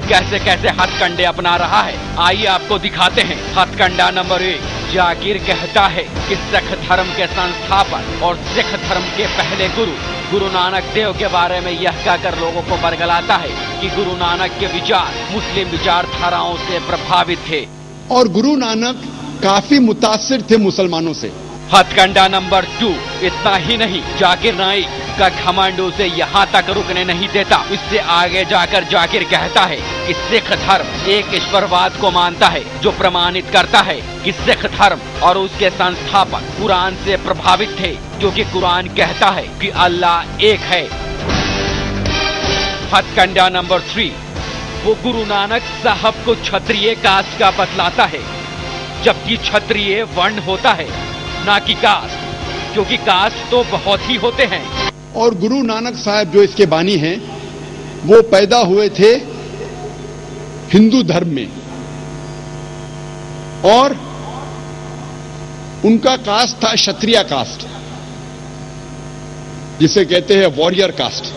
कैसे कैसे हथकंडे अपना रहा है, आइए आपको दिखाते हैं। हथकंडा नंबर 1, जाकिर कहता है कि सिख धर्म के संस्थापक और सिख धर्म के पहले गुरु नानक देव के बारे में यह कहकर लोगों को बरगलाता है कि गुरु नानक के विचार मुस्लिम विचारधाराओं से प्रभावित थे और गुरु नानक काफी मुतासिर थे मुसलमानों से। हथकंडा नंबर 2, इतना ही नहीं, जाकिर नाइक का घमंड उसे यहाँ तक रुकने नहीं देता। इससे आगे जाकर जाकिर कहता है कि सिख धर्म एक ईश्वरवाद को मानता है, जो प्रमाणित करता है कि सिख धर्म और उसके संस्थापक कुरान से प्रभावित थे, क्योंकि कुरान कहता है कि अल्लाह एक है। हथकंडा नंबर 3, वो गुरु नानक साहब को क्षत्रिय कास्ट का बतलाता है, जबकि क्षत्रिय वर्ण होता है, ना कि कास्ट, क्योंकि कास्ट तो बहुत ही होते हैं। और गुरु नानक साहब जो इसके बानी हैं, वो पैदा हुए थे हिंदू धर्म में और उनका कास्ट था क्षत्रिय कास्ट, जिसे कहते हैं वॉरियर कास्ट।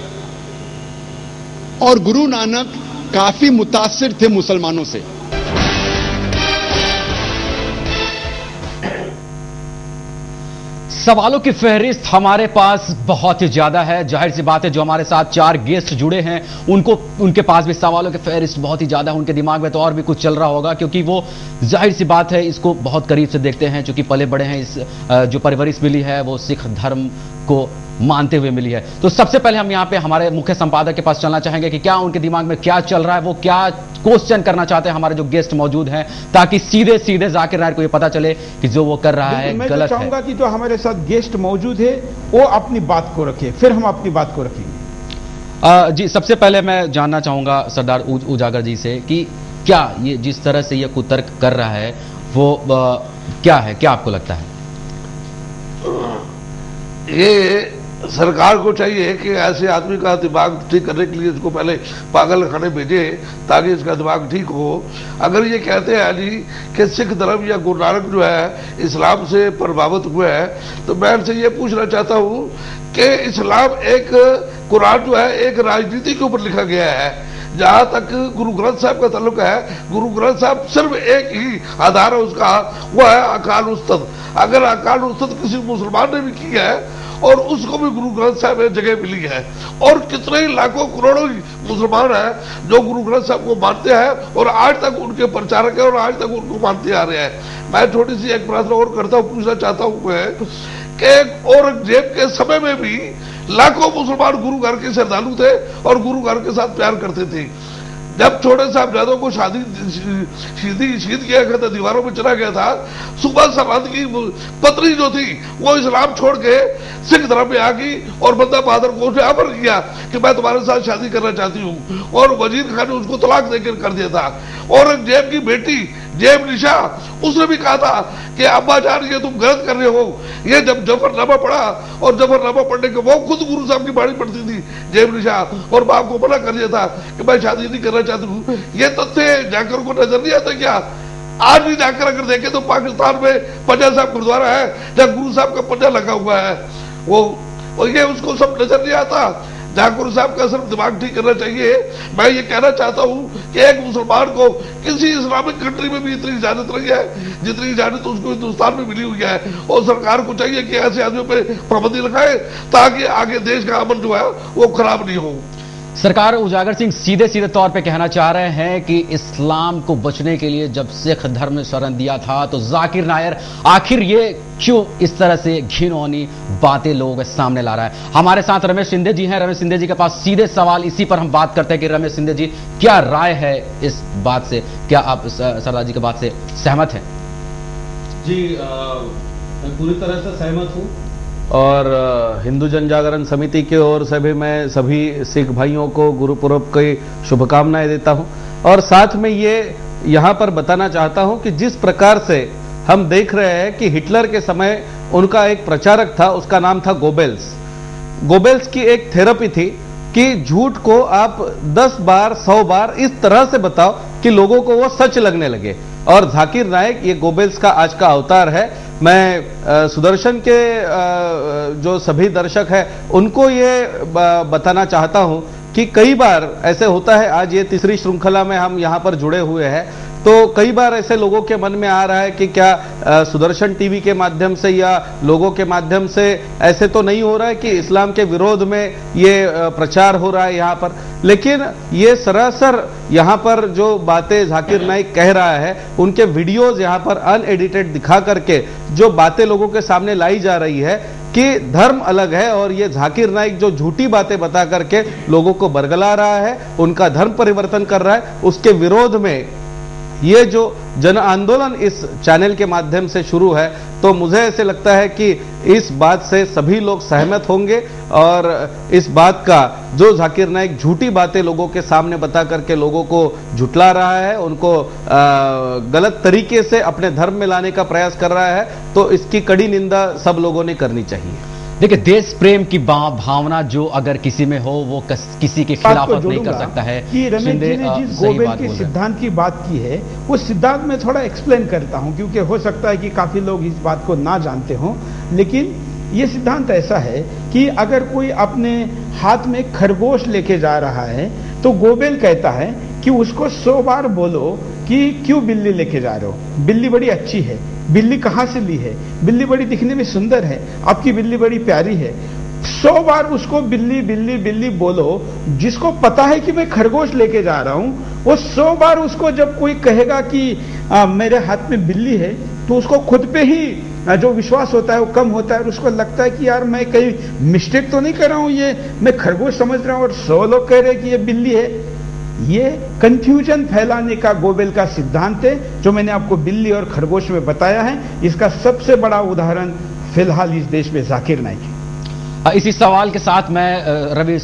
और गुरु नानक काफी मुतासिर थे मुसलमानों से। सवालों की फहरिस्त हमारे पास बहुत ही ज्यादा है। जाहिर सी बात है, जो हमारे साथ 4 गेस्ट जुड़े हैं उनके पास भी सवालों की फहरिस्त बहुत ही ज्यादा है। उनके दिमाग में तो और भी कुछ चल रहा होगा, क्योंकि वो जाहिर सी बात है इसको बहुत करीब से देखते हैं, चूंकि पले बड़े हैं। इस जो परवरिश मिली है वो सिख धर्म को मानते हुए मिली है। तो सबसे पहले हम यहाँ पे हमारे मुख्य संपादक के पास चलना चाहेंगे कि क्या उनके दिमाग में क्या चल रहा है, वो क्या क्वेश्चन करना चाहते हैं हमारे जो गेस्ट मौजूद हैं, ताकि सीधे सीधे जाकिर नायक को ये पता चले कि जो वो कर रहा है मैं गलत है। चाहूंगा कि जो हमारे साथ गेस्ट मौजूद है वो अपनी बात को रखे, फिर हम अपनी बात को रखेंगे। जी, सबसे पहले मैं जानना चाहूंगा सरदार उजागर जी से कि क्या ये जिस तरह से ये कुतर्क कर रहा है वो क्या है, क्या आपको लगता है? ये सरकार को चाहिए कि ऐसे आदमी का दिमाग ठीक करने के लिए इसको पहले पागल खाने भेजे, ताकि इसका दिमाग ठीक हो। अगर ये कहते हैं जी कि सिख धर्म या गुरु नानक जो है इस्लाम से प्रभावित हुए हैं, तो मैं इनसे ये पूछना चाहता हूँ कि इस्लाम एक कुरान जो है एक राजनीति के ऊपर लिखा गया है। जहां तक गुरु ग्रंथ साहब का ताल्लुक है, गुरु ग्रंथ साहब सिर्फ एक ही आधार है उसका, वो है अकाल उस्तद। अगर अकाल उस्तद किसी मुसलमान ने भी किया है और उसको भी गुरु ग्रंथ साहब में जगह मिली है, और कितने ही लाखों करोड़ों मुसलमान हैं जो गुरु ग्रंथ साहब को मानते हैं और आज तक उनके प्रचारक हैं और आज तक उनको मानते आ रहे हैं। मैं छोटी सी एक प्रश्न और करता हूँ, पूछना चाहता हूँ कि औरंगजेब के समय में भी लाखों मुसलमान गुरु घर के श्रद्धालु थे और गुरु घर के साथ प्यार करते थे। जब छोटे साहबजादों को शहीद किया गया था, दीवारों में चला गया था, सुबह सरहद की पत्नी जो थी वो इस्लाम छोड़ के सिख धर्म में आ गई और बंदा बहादुर को उसने अमर किया कि मैं तुम्हारे साथ शादी करना चाहती हूँ, और वजीर खान ने उसको तलाक देकर कर दिया था। औरंगजेब की बेटी जेब निशा, उसने भी कहा था कि अब्बा जान ये तुम गलत कर रहे हो। ये जब जफरनामा पढ़ा और जफरनामा पढ़ने के वो खुद गुरु साहब की बाणी पढ़ती थी जेब निशा, और बाप को मना कर दिया था कि मैं शादी नहीं करना चाहती हूँ। ये तथ्य जाकर को नजर नहीं आता क्या? आज भी जाकर अगर देखें तो पाकिस्तान में पंजा साहब गुरुद्वारा है जहाँ गुरु साहब का पंजा लगा हुआ है, वो ये उसको सब नजर नहीं आता। जहाँ गुरु साहब का सिर्फ दिमाग ठीक करना चाहिए। मैं ये कहना चाहता हूँ कि एक मुसलमान को किसी इस्लामिक कंट्री में भी इतनी इजाजत नहीं है जितनी इजाजत उसको हिंदुस्तान में मिली हुई है, और सरकार को चाहिए कि ऐसे आदमियों पे पाबंदी लगाए ताकि आगे देश का अमन जो है वो खराब नहीं हो। सरकार उजागर सिंह सीधे सीधे तौर पे कहना चाह रहे हैं कि इस्लाम को बचने के लिए जब सिख धर्म ने शरण दिया था, तो जाकिर नायर आखिर ये क्यों इस तरह से घिनौनी बातें लोगों के सामने ला रहा है? हमारे साथ रमेश शिंदे जी हैं। रमेश शिंदे जी के पास सीधे सवाल इसी पर हम बात करते हैं कि रमेश शिंदे जी, क्या राय है इस बात से? क्या आप सरदार जी की बात से सहमत हैं? जी, मैं पूरी तरह से सहमत हूं, और हिंदू जनजागरण समिति की ओर से भी मैं सभी सिख भाइयों को गुरु पुरब की शुभकामनाएं देता हूं। और साथ में ये यहां पर बताना चाहता हूं कि जिस प्रकार से हम देख रहे हैं कि हिटलर के समय उनका एक प्रचारक था, उसका नाम था गोबेल्स। गोबेल्स की एक थेरेपी थी कि झूठ को आप 10 बार 100 बार इस तरह से बताओ कि लोगों को वो सच लगने लगे। और जाकिर नायक ये गोबेल्स का आज का अवतार है। मैं सुदर्शन के जो सभी दर्शक हैं उनको ये बताना चाहता हूं कि कई बार ऐसे होता है, आज ये तीसरी श्रृंखला में हम यहां पर जुड़े हुए हैं, तो कई बार ऐसे लोगों के मन में आ रहा है कि क्या सुदर्शन टीवी के माध्यम से या लोगों के माध्यम से ऐसे तो नहीं हो रहा है कि इस्लाम के विरोध में ये प्रचार हो रहा है यहां पर। लेकिन ये सरासर यहां पर जो बातें जाकिर नाइक कह रहा है, उनके वीडियोज यहां पर अनएडिटेड दिखा करके जो बातें लोगों के सामने लाई जा रही है कि धर्म अलग है, और ये जाकिर नाइक जो झूठी बातें बता करके लोगों को बरगला रहा है, उनका धर्म परिवर्तन कर रहा है, उसके विरोध में ये जो जन आंदोलन इस चैनल के माध्यम से शुरू है, तो मुझे ऐसे लगता है कि इस बात से सभी लोग सहमत होंगे और इस बात का जो जाकिर नाइक झूठी बातें लोगों के सामने बता करके लोगों को झुठला रहा है, उनको गलत तरीके से अपने धर्म में लाने का प्रयास कर रहा है, तो इसकी कड़ी निंदा सब लोगों ने करनी चाहिए। देखिए, देश प्रेम की भावना जो अगर किसी में हो वो किसी के खिलाफ नहीं कर सकता है। कि रमेश जी ने जिस गोबेल के सिद्धांत की बात की है, वो सिद्धांत में थोड़ा एक्सप्लेन करता हूं, क्योंकि हो सकता है कि काफी लोग इस बात को ना जानते हों। लेकिन ये सिद्धांत ऐसा है कि अगर कोई अपने हाथ में खरगोश लेके जा रहा है, तो गोबेल कहता है कि उसको 100 बार बोलो कि क्यों बिल्ली लेके जा रहे हो, बिल्ली बड़ी अच्छी है, बिल्ली कहां से ली है, बिल्ली बड़ी दिखने में सुंदर है, आपकी बिल्ली बड़ी प्यारी है। 100 बार उसको बिल्ली बिल्ली बिल्ली बोलो। जिसको पता है कि मैं खरगोश लेके जा रहा हूं, वो 100 बार उसको जब कोई कहेगा कि मेरे हाथ में बिल्ली है, तो उसको खुद पे ही जो विश्वास होता है वो कम होता है, और उसको लगता है कि यार मैं कहीं मिस्टेक तो नहीं कर रहा हूं, ये मैं खरगोश समझ रहा हूं और 100 लोग कह रहे हैं कि ये बिल्ली है। ये कंफ्यूजन फैलाने का गोबेल का सिद्धांत है, जो मैंने आपको बिल्ली और खरगोश में बताया है। इसका सबसे बड़ा उदाहरण फिलहाल इस देश में जाकिर नाइक है। इसी सवाल के साथ मैं रवि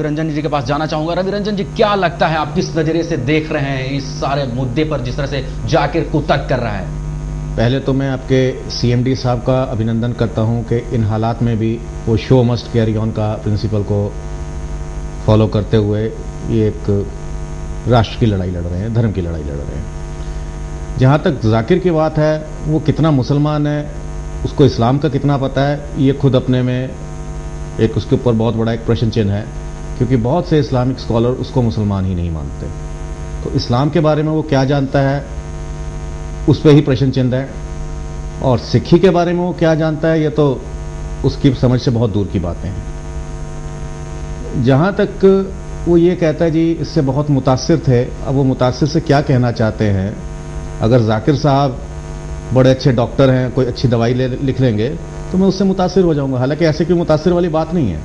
रंजन जी के पास जाना चाहूंगा। रवि रंजन जी, क्या लगता है, आप किस नजरिए से देख रहे हैं इस सारे मुद्दे पर, जिस तरह से जाकिर कुतर्क कर रहा है? पहले तो मैं आपके CMD साहब का अभिनंदन करता हूं कि इन हालात में भी वो शो मस्ट कैरी ऑन का प्रिंसिपल को फॉलो करते हुए ये एक राष्ट्र की लड़ाई लड़ रहे हैं, धर्म की लड़ाई लड़ रहे हैं। जहां तक जाकिर की बात है, वो कितना मुसलमान है, उसको इस्लाम का कितना पता है, ये खुद अपने में एक उसके ऊपर बहुत बड़ा एक प्रश्न चिन्ह है, क्योंकि बहुत से इस्लामिक स्कॉलर उसको मुसलमान ही नहीं मानते। तो इस्लाम के बारे में वो क्या जानता है, उस पर ही प्रश्न चिन्ह है, और सिक्खी के बारे में वो क्या जानता है, ये तो उसकी समझ से बहुत दूर की बातें हैं। जहां तक वो ये कहता है जी इससे बहुत मुतासिर थे, अब वो मुतासिर से क्या कहना चाहते हैं? अगर जाकिर साहब बड़े अच्छे डॉक्टर हैं, कोई अच्छी दवाई लिख लेंगे तो मैं उससे मुतासिर हो जाऊंगा। हालांकि ऐसे कोई मुतासिर वाली बात नहीं है।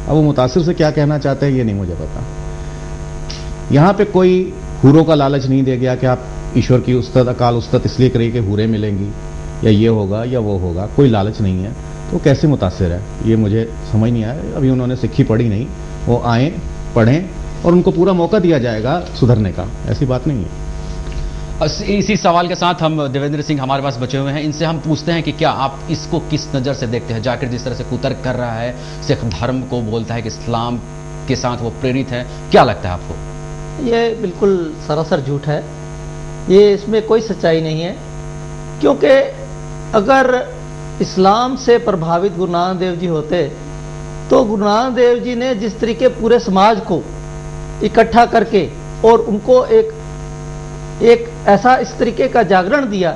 अब वो मुतासिर से क्या कहना चाहते हैं ये नहीं मुझे पता। यहां पे कोई हूरों का लालच नहीं दे गया कि आप ईश्वर की उस्तत, अकाल उस्तत इसलिए करिए कि हूरें मिलेंगी या ये होगा या वो होगा, कोई लालच नहीं है। तो कैसे मुतासिर है ये मुझे समझ नहीं आया। अभी उन्होंने सिक्खी पढ़ी नहीं, वो आए पढ़ें और उनको पूरा मौका दिया जाएगा सुधरने का, ऐसी बात नहीं है। इसी सवाल के साथ हम देवेंद्र सिंह हमारे पास बचे हुए हैं, इनसे हम पूछते हैं कि क्या आप इसको किस नजर से देखते हैं? जाकिर जिस तरह से कुतर्क कर रहा है, सिख धर्म को बोलता है कि इस्लाम के साथ वो प्रेरित है, क्या लगता है आपको? ये बिल्कुल सरासर झूठ है, ये इसमें कोई सच्चाई नहीं है। क्योंकि अगर इस्लाम से प्रभावित गुरु नानक देव जी होते, तो गुरु नानक देव जी ने जिस तरीके पूरे समाज को इकट्ठा करके और उनको एक ऐसा इस तरीके का जागरण दिया,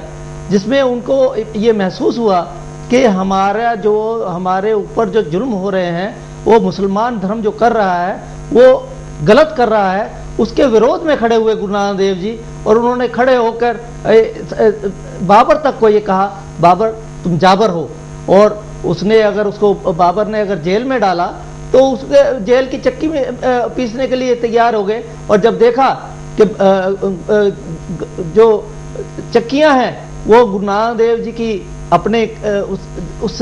जिसमें उनको ये महसूस हुआ कि हमारे ऊपर जो जुल्म हो रहे हैं, वो मुसलमान धर्म जो कर रहा है वो गलत कर रहा है, उसके विरोध में खड़े हुए गुरु नानक देव जी। और उन्होंने खड़े होकर बाबर तक को ये कहा, बाबर तुम जाबर हो। और उसने अगर उसको बाबर ने अगर जेल में डाला, तो उसके जेल की चक्की में पीसने के लिए तैयार हो गए। और जब देखा कि जो चक्कियां हैं वो गुरु नानक देव जी की अपने उस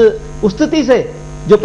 स्थिति से जो